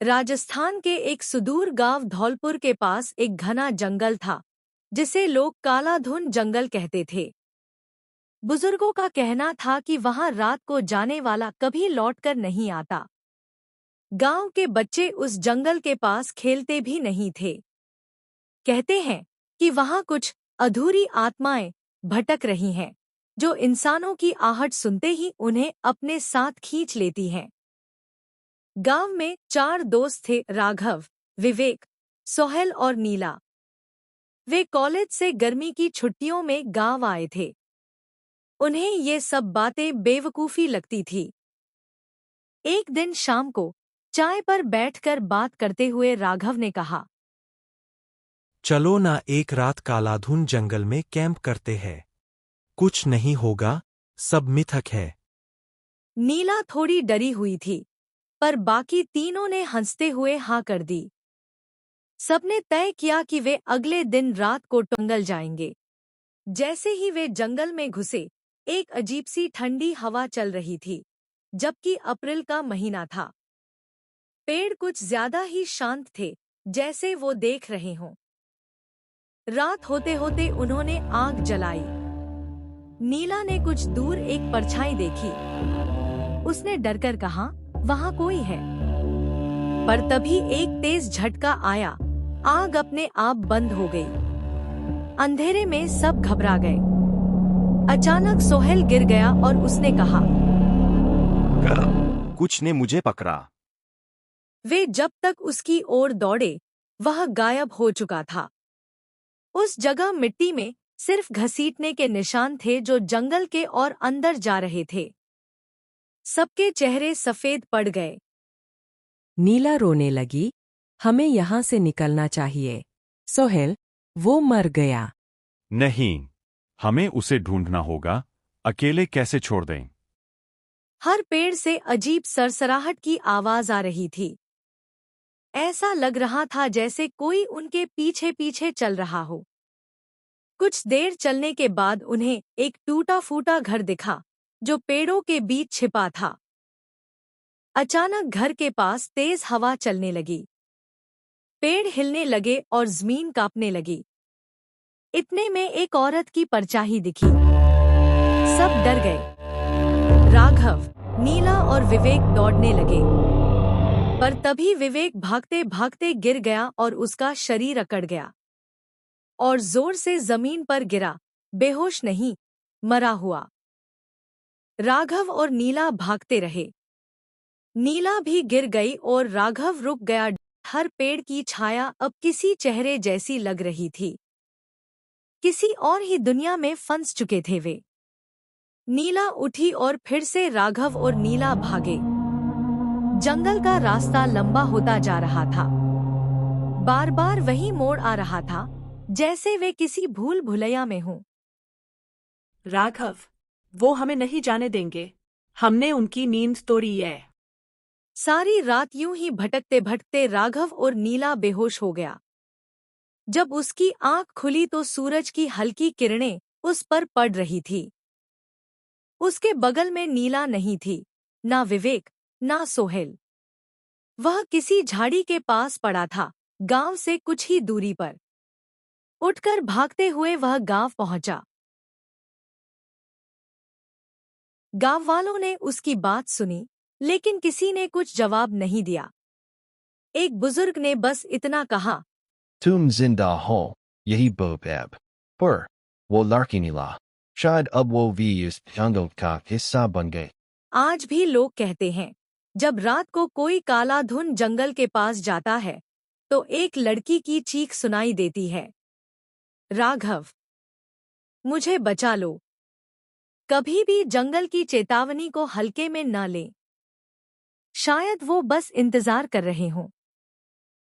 राजस्थान के एक सुदूर गांव धौलपुर के पास एक घना जंगल था, जिसे लोग कालाधुन जंगल कहते थे। बुजुर्गों का कहना था कि वहां रात को जाने वाला कभी लौटकर नहीं आता। गांव के बच्चे उस जंगल के पास खेलते भी नहीं थे। कहते हैं कि वहां कुछ अधूरी आत्माएं भटक रही हैं, जो इंसानों की आहट सुनते ही उन्हें अपने साथ खींच लेती हैं। गांव में 4 दोस्त थे, राघव, विवेक, सोहेल और नीला। वे कॉलेज से गर्मी की छुट्टियों में गांव आए थे। उन्हें ये सब बातें बेवकूफ़ी लगती थी। एक दिन शाम को चाय पर बैठकर बात करते हुए राघव ने कहा, चलो ना एक रात कालाधुन जंगल में कैंप करते हैं। कुछ नहीं होगा, सब मिथक है। नीला थोड़ी डरी हुई थी, पर बाकी तीनों ने हंसते हुए हाँ कर दी। सबने तय किया कि वे अगले दिन रात को टंगल जाएंगे। जैसे ही वे जंगल में घुसे, एक अजीब सी ठंडी हवा चल रही थी, जबकि अप्रैल का महीना था। पेड़ कुछ ज्यादा ही शांत थे, जैसे वो देख रहे हों। रात होते होते उन्होंने आग जलाई। नीला ने कुछ दूर एक परछाई देखी। उसने डरकर कहा, वहां कोई है। पर तभी एक तेज झटका आया। आग अपने आप बंद हो गई। अंधेरे में सब घबरा गए। अचानक सोहेल गिर गया और उसने कहा, कुछ ने मुझे पकड़ा। वे जब तक उसकी ओर दौड़े, वह गायब हो चुका था। उस जगह मिट्टी में सिर्फ घसीटने के निशान थे, जो जंगल के और अंदर जा रहे थे। सबके चेहरे सफेद पड़ गए। नीला रोने लगी, हमें यहाँ से निकलना चाहिए। सोहेल, वो मर गया। नहीं, हमें उसे ढूंढना होगा। अकेले कैसे छोड़ दें? हर पेड़ से अजीब सरसराहट की आवाज आ रही थी। ऐसा लग रहा था जैसे कोई उनके पीछे पीछे चल रहा हो। कुछ देर चलने के बाद उन्हें एक टूटा फूटा घर दिखा, जो पेड़ों के बीच छिपा था। अचानक घर के पास तेज हवा चलने लगी। पेड़ हिलने लगे और जमीन कांपने लगी। इतने में एक औरत की परछाई दिखी। सब डर गए। राघव, नीला और विवेक दौड़ने लगे। पर तभी विवेक भागते भागते गिर गया और उसका शरीर अकड़ गया और जोर से जमीन पर गिरा, बेहोश नहीं, मरा हुआ। राघव और नीला भागते रहे। नीला भी गिर गई और राघव रुक गया। हर पेड़ की छाया अब किसी चेहरे जैसी लग रही थी। किसी और ही दुनिया में फंस चुके थे वे। नीला उठी और फिर से राघव और नीला भागे। जंगल का रास्ता लंबा होता जा रहा था। बार बार वही मोड़ आ रहा था, जैसे वे किसी भूल भुलैया में हों। राघव, वो हमें नहीं जाने देंगे। हमने उनकी नींद तोड़ी है। सारी रात यूं ही भटकते भटकते राघव और नीला बेहोश हो गया। जब उसकी आंख खुली तो सूरज की हल्की किरणें उस पर पड़ रही थी। उसके बगल में नीला नहीं थी, ना विवेक, ना सोहेल। वह किसी झाड़ी के पास पड़ा था, गांव से कुछ ही दूरी पर। उठकर भागते हुए वह गांव पहुंचा। गांव वालों ने उसकी बात सुनी, लेकिन किसी ने कुछ जवाब नहीं दिया। एक बुजुर्ग ने बस इतना कहा, तुम जिंदा हो, यही बहुत पर वो लड़की नीला, शायद अब वो भी इस जंगल का हिस्सा बन गए। आज भी लोग कहते हैं, जब रात को कोई कालाधुन जंगल के पास जाता है, तो एक लड़की की चीख सुनाई देती है, राघव, मुझे बचा लो। कभी भी जंगल की चेतावनी को हल्के में न लें। शायद वो बस इंतजार कर रहे हों।